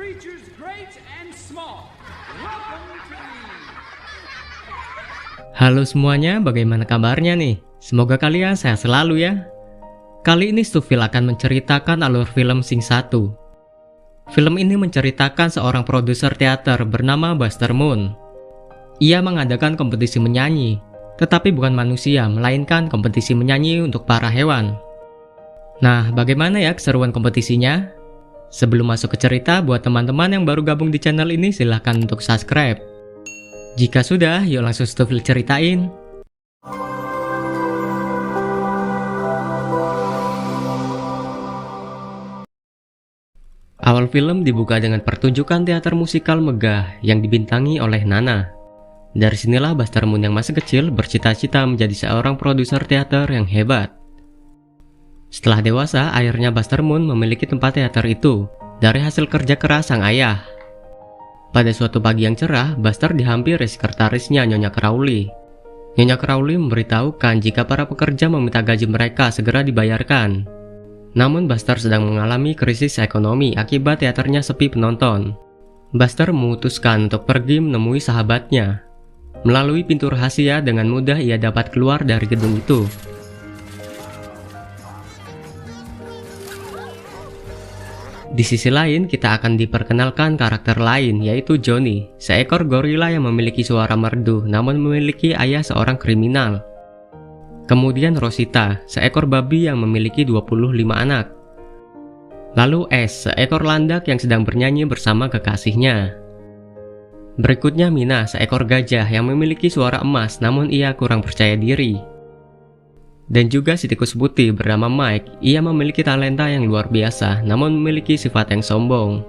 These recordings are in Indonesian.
creatures great and small. Welcome to Halo semuanya, bagaimana kabarnya nih? Semoga kalian sehat selalu ya. Kali ini Stufil akan menceritakan alur film Sing 1. Film ini menceritakan seorang produser teater bernama Buster Moon. Ia mengadakan kompetisi menyanyi, tetapi bukan manusia, melainkan kompetisi menyanyi untuk para hewan. Nah, bagaimana ya keseruan kompetisinya? Sebelum masuk ke cerita, buat teman-teman yang baru gabung di channel ini silahkan untuk subscribe. Jika sudah, yuk langsung Stufil ceritain. Awal film dibuka dengan pertunjukan teater musikal megah yang dibintangi oleh Nana. Dari sinilah Buster Moon yang masih kecil bercita-cita menjadi seorang produser teater yang hebat. Setelah dewasa, akhirnya Buster Moon memiliki tempat teater itu dari hasil kerja keras sang ayah. Pada suatu pagi yang cerah, Buster dihampiri sekretarisnya Nyonya Crowley. Nyonya Crowley memberitahukan jika para pekerja meminta gaji mereka segera dibayarkan. Namun Buster sedang mengalami krisis ekonomi akibat teaternya sepi penonton. Buster memutuskan untuk pergi menemui sahabatnya. Melalui pintu rahasia dengan mudah ia dapat keluar dari gedung itu. Di sisi lain, kita akan diperkenalkan karakter lain, yaitu Johnny, seekor gorila yang memiliki suara merdu namun memiliki ayah seorang kriminal. Kemudian Rosita, seekor babi yang memiliki 25 anak. Lalu Ash, seekor landak yang sedang bernyanyi bersama kekasihnya. Berikutnya Mina, seekor gajah yang memiliki suara emas namun ia kurang percaya diri. Dan juga si tikus putih bernama Mike, ia memiliki talenta yang luar biasa namun memiliki sifat yang sombong.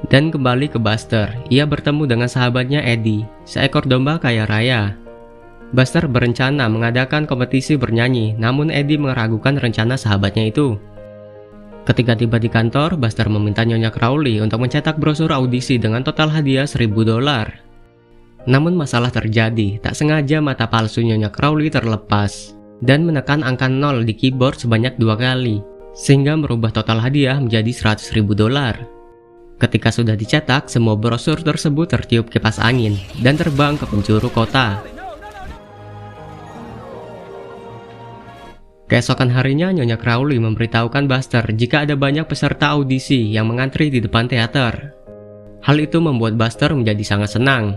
Dan kembali ke Buster, ia bertemu dengan sahabatnya Eddie, seekor domba kaya raya. Buster berencana mengadakan kompetisi bernyanyi, namun Eddie meragukan rencana sahabatnya itu. Ketika tiba di kantor, Buster meminta Nyonya Crowley untuk mencetak brosur audisi dengan total hadiah $1.000. Namun masalah terjadi, tak sengaja mata palsu Nyonya Crowley terlepas dan menekan angka 0 di keyboard sebanyak 2 kali, sehingga merubah total hadiah menjadi $100.000. Ketika sudah dicetak, semua brosur tersebut tertiup kipas angin dan terbang ke penjuru kota. Keesokan harinya, Nyonya Crowley memberitahukan Buster jika ada banyak peserta audisi yang mengantri di depan teater. Hal itu membuat Buster menjadi sangat senang.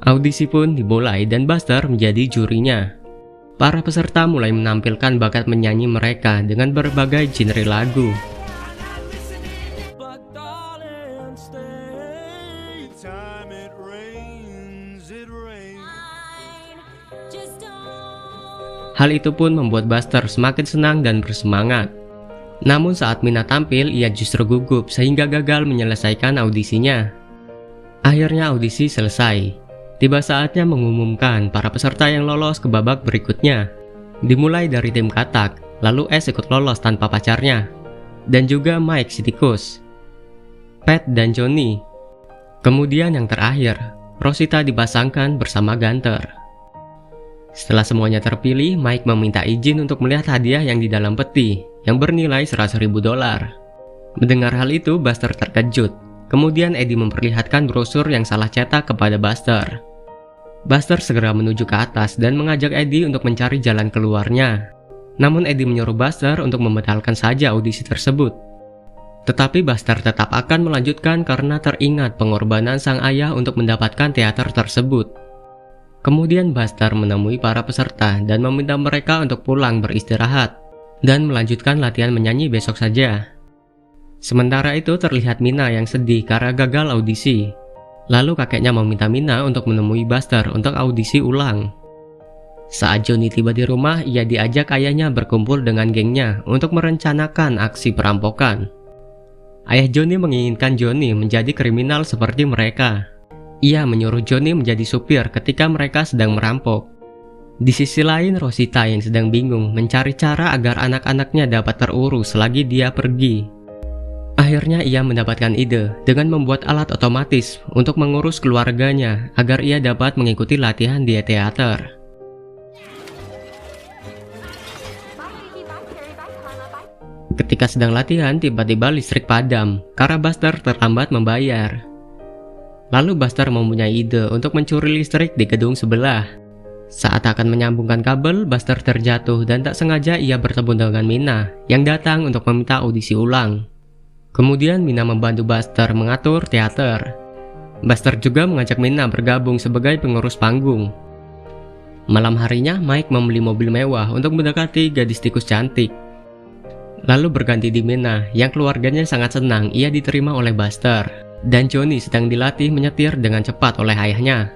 Audisi pun dimulai dan Buster menjadi jurinya. Para peserta mulai menampilkan bakat menyanyi mereka dengan berbagai genre lagu. Hal itu pun membuat Buster semakin senang dan bersemangat. Namun saat Mina tampil, ia justru gugup sehingga gagal menyelesaikan audisinya. Akhirnya audisi selesai. Tiba saatnya mengumumkan para peserta yang lolos ke babak berikutnya. Dimulai dari tim katak, lalu Ash ikut lolos tanpa pacarnya. Dan juga Mike si tikus, Pat dan Johnny. Kemudian yang terakhir, Rosita dipasangkan bersama Gunter. Setelah semuanya terpilih, Mike meminta izin untuk melihat hadiah yang di dalam peti, yang bernilai $100.000. Mendengar hal itu, Buster terkejut. Kemudian Eddie memperlihatkan brosur yang salah cetak kepada Buster. Buster segera menuju ke atas dan mengajak Eddie untuk mencari jalan keluarnya. Namun Eddie menyuruh Buster untuk membatalkan saja audisi tersebut. Tetapi Buster tetap akan melanjutkan karena teringat pengorbanan sang ayah untuk mendapatkan teater tersebut. Kemudian Buster menemui para peserta dan meminta mereka untuk pulang beristirahat dan melanjutkan latihan menyanyi besok saja. Sementara itu terlihat Mina yang sedih karena gagal audisi. Lalu kakeknya meminta Mina untuk menemui Buster untuk audisi ulang. Saat Johnny tiba di rumah, ia diajak ayahnya berkumpul dengan gengnya untuk merencanakan aksi perampokan. Ayah Johnny menginginkan Johnny menjadi kriminal seperti mereka. Ia menyuruh Johnny menjadi supir ketika mereka sedang merampok. Di sisi lain, Rosita yang sedang bingung mencari cara agar anak-anaknya dapat terurus selagi dia pergi. Akhirnya ia mendapatkan ide dengan membuat alat otomatis untuk mengurus keluarganya agar ia dapat mengikuti latihan di teater. Ketika sedang latihan, tiba-tiba listrik padam karena Buster terlambat membayar. Lalu Buster mempunyai ide untuk mencuri listrik di gedung sebelah. Saat akan menyambungkan kabel, Buster terjatuh dan tak sengaja ia bertemu dengan Mina yang datang untuk meminta audisi ulang. Kemudian Mina membantu Buster mengatur teater. Buster juga mengajak Mina bergabung sebagai pengurus panggung. Malam harinya, Mike membeli mobil mewah untuk mendekati gadis tikus cantik. Lalu berganti di Mina, yang keluarganya sangat senang ia diterima oleh Buster. Dan Johnny sedang dilatih menyetir dengan cepat oleh ayahnya.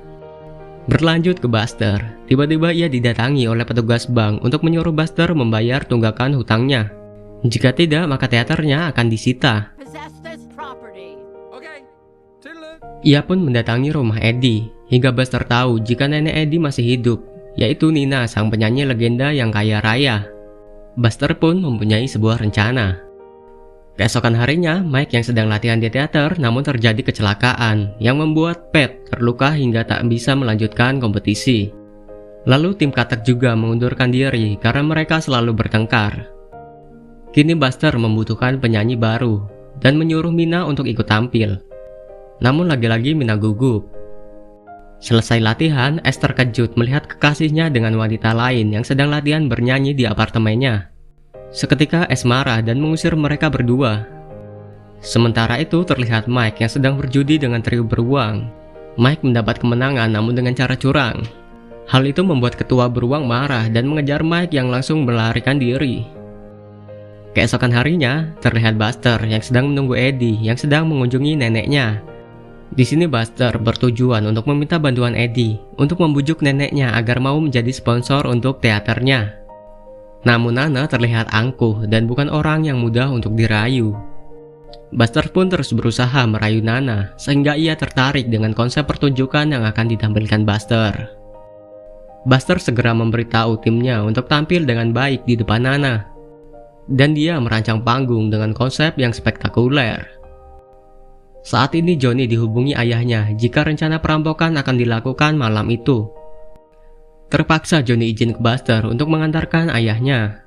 Berlanjut ke Buster, tiba-tiba ia didatangi oleh petugas bank untuk menyuruh Buster membayar tunggakan hutangnya. Jika tidak, maka teaternya akan disita. Ia pun mendatangi rumah Eddie, hingga Buster tahu jika nenek Eddie masih hidup, yaitu Nina, sang penyanyi legenda yang kaya raya. Buster pun mempunyai sebuah rencana. Keesokan harinya, Mike yang sedang latihan di teater namun terjadi kecelakaan yang membuat Pat terluka hingga tak bisa melanjutkan kompetisi. Lalu tim katak juga mengundurkan diri karena mereka selalu bertengkar. Kini Buster membutuhkan penyanyi baru dan menyuruh Mina untuk ikut tampil. Namun lagi-lagi Mina gugup. Selesai latihan, Ash terkejut melihat kekasihnya dengan wanita lain yang sedang latihan bernyanyi di apartemennya. Seketika Ash marah dan mengusir mereka berdua. Sementara itu terlihat Mike yang sedang berjudi dengan trio beruang. Mike mendapat kemenangan namun dengan cara curang. Hal itu membuat ketua beruang marah dan mengejar Mike yang langsung melarikan diri. Keesokan harinya, terlihat Buster yang sedang menunggu Eddie yang sedang mengunjungi neneknya. Di sini Buster bertujuan untuk meminta bantuan Eddie untuk membujuk neneknya agar mau menjadi sponsor untuk teaternya. Namun Nana terlihat angkuh dan bukan orang yang mudah untuk dirayu. Buster pun terus berusaha merayu Nana sehingga ia tertarik dengan konsep pertunjukan yang akan ditampilkan Buster. Buster segera memberitahu timnya untuk tampil dengan baik di depan Nana. Dan dia merancang panggung dengan konsep yang spektakuler. Saat ini Johnny dihubungi ayahnya jika rencana perampokan akan dilakukan malam itu. Terpaksa Johnny izin ke Buster untuk mengantarkan ayahnya.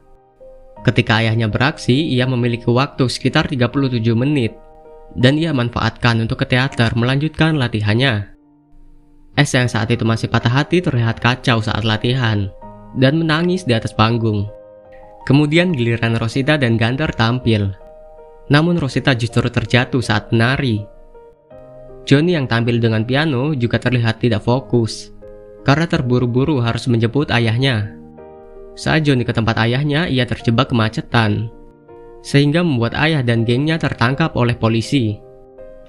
Ketika ayahnya beraksi, ia memiliki waktu sekitar 37 menit. Dan ia manfaatkan untuk ke teater melanjutkan latihannya. Ash yang saat itu masih patah hati terlihat kacau saat latihan dan menangis di atas panggung. Kemudian giliran Rosita dan Gunter tampil. Namun Rosita justru terjatuh saat menari. Johnny yang tampil dengan piano juga terlihat tidak fokus karena terburu-buru harus menjemput ayahnya. Saat Johnny ke tempat ayahnya, ia terjebak kemacetan sehingga membuat ayah dan gengnya tertangkap oleh polisi.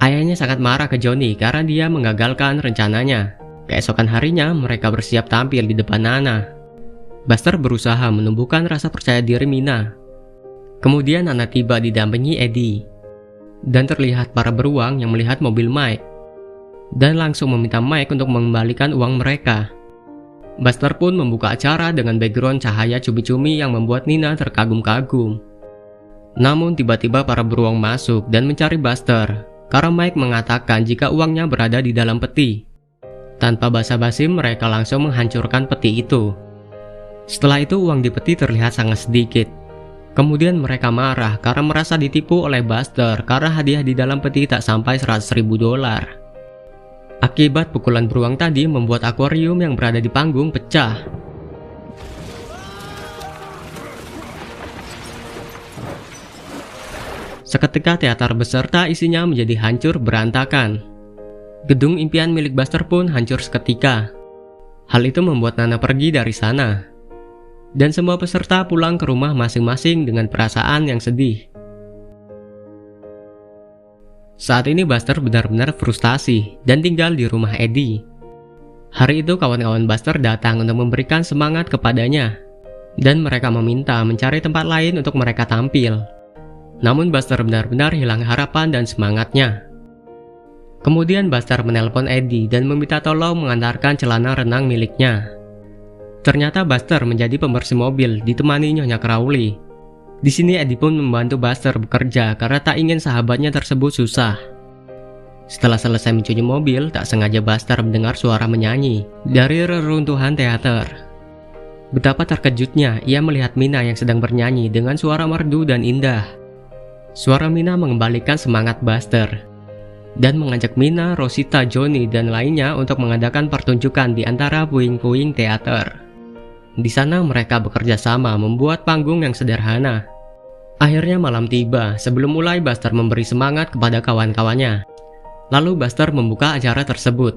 Ayahnya sangat marah ke Johnny karena dia mengagalkan rencananya. Keesokan harinya mereka bersiap tampil di depan Nana. Buster berusaha menumbuhkan rasa percaya diri Mina. Kemudian Nana tiba didampingi Eddie. Dan terlihat para beruang yang melihat mobil Mike. Dan langsung meminta Mike untuk mengembalikan uang mereka. Buster pun membuka acara dengan background cahaya cumi-cumi yang membuat Nina terkagum-kagum. Namun tiba-tiba para beruang masuk dan mencari Buster. Karena Mike mengatakan jika uangnya berada di dalam peti. Tanpa basa-basi mereka langsung menghancurkan peti itu. Setelah itu uang di peti terlihat sangat sedikit. Kemudian mereka marah karena merasa ditipu oleh Buster karena hadiah di dalam peti tak sampai $100.000. Akibat pukulan beruang tadi membuat akuarium yang berada di panggung pecah. Seketika teater beserta isinya menjadi hancur berantakan. Gedung impian milik Buster pun hancur seketika. Hal itu membuat Nana pergi dari sana. Dan semua peserta pulang ke rumah masing-masing dengan perasaan yang sedih. Saat ini Buster benar-benar frustasi dan tinggal di rumah Eddie. Hari itu kawan-kawan Buster datang untuk memberikan semangat kepadanya. Dan mereka meminta mencari tempat lain untuk mereka tampil. Namun Buster benar-benar hilang harapan dan semangatnya. Kemudian Buster menelpon Eddie dan meminta tolong mengantarkan celana renang miliknya. Ternyata Buster menjadi pembersih mobil ditemani Nyonya Crowley. Di sini Eddie pun membantu Buster bekerja karena tak ingin sahabatnya tersebut susah. Setelah selesai mencuci mobil, tak sengaja Buster mendengar suara menyanyi dari reruntuhan teater. Betapa terkejutnya ia melihat Mina yang sedang bernyanyi dengan suara merdu dan indah. Suara Mina mengembalikan semangat Buster dan mengajak Mina, Rosita, Johnny, dan lainnya untuk mengadakan pertunjukan di antara puing-puing teater. Di sana mereka bekerja sama membuat panggung yang sederhana. Akhirnya malam tiba. Sebelum mulai, Buster memberi semangat kepada kawan-kawannya. Lalu Buster membuka acara tersebut.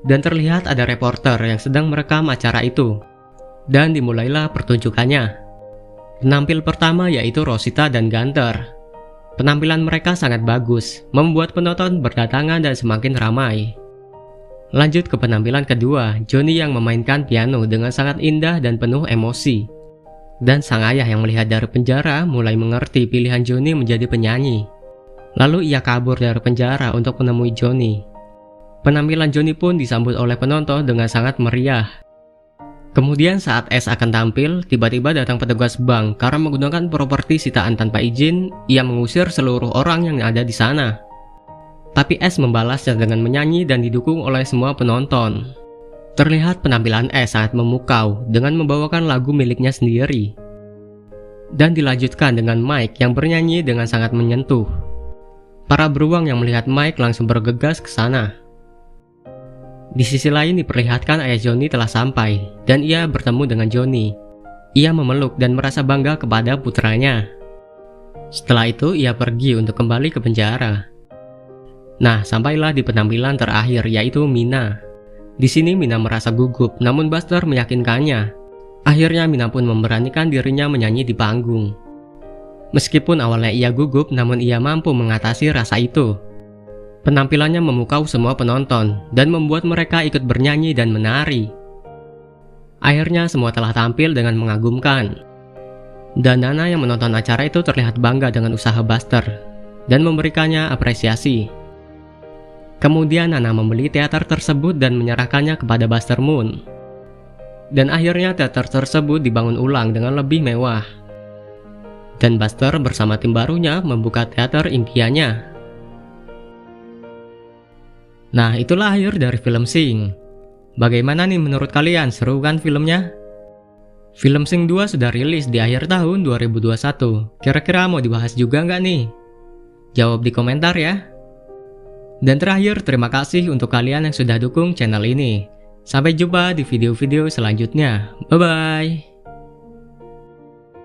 Dan terlihat ada reporter yang sedang merekam acara itu. Dan dimulailah pertunjukannya. Penampil pertama yaitu Rosita dan Gunter. Penampilan mereka sangat bagus, membuat penonton berdatangan dan semakin ramai. Lanjut ke penampilan kedua, Johnny yang memainkan piano dengan sangat indah dan penuh emosi. Dan sang ayah yang melihat dari penjara mulai mengerti pilihan Johnny menjadi penyanyi. Lalu ia kabur dari penjara untuk menemui Johnny. Penampilan Johnny pun disambut oleh penonton dengan sangat meriah. Kemudian saat S akan tampil, tiba-tiba datang petugas bank karena menggunakan properti sitaan tanpa izin. Ia mengusir seluruh orang yang ada di sana. Tapi S membalasnya dengan menyanyi dan didukung oleh semua penonton. Terlihat penampilan S sangat memukau dengan membawakan lagu miliknya sendiri. Dan dilanjutkan dengan Mike yang bernyanyi dengan sangat menyentuh. Para beruang yang melihat Mike langsung bergegas ke sana. Di sisi lain diperlihatkan ayah Johnny telah sampai dan ia bertemu dengan Johnny. Ia memeluk dan merasa bangga kepada putranya. Setelah itu ia pergi untuk kembali ke penjara. Nah, sampailah di penampilan terakhir yaitu Mina. Di sini Mina merasa gugup, namun Buster meyakinkannya. Akhirnya Mina pun memberanikan dirinya menyanyi di panggung. Meskipun awalnya ia gugup, namun ia mampu mengatasi rasa itu. Penampilannya memukau semua penonton dan membuat mereka ikut bernyanyi dan menari. Akhirnya semua telah tampil dengan mengagumkan. Dan Nana yang menonton acara itu terlihat bangga dengan usaha Buster dan memberikannya apresiasi. Kemudian Nana membeli teater tersebut dan menyerahkannya kepada Buster Moon. Dan akhirnya teater tersebut dibangun ulang dengan lebih mewah. Dan Buster bersama tim barunya membuka teater impiannya. Nah, itulah akhir dari film Sing. Bagaimana nih menurut kalian? Seru kan filmnya? Film Sing 2 sudah rilis di akhir tahun 2021. Kira-kira mau dibahas juga nggak nih? Jawab di komentar ya. Dan terakhir, terima kasih untuk kalian yang sudah dukung channel ini. Sampai jumpa di video-video selanjutnya. Bye-bye.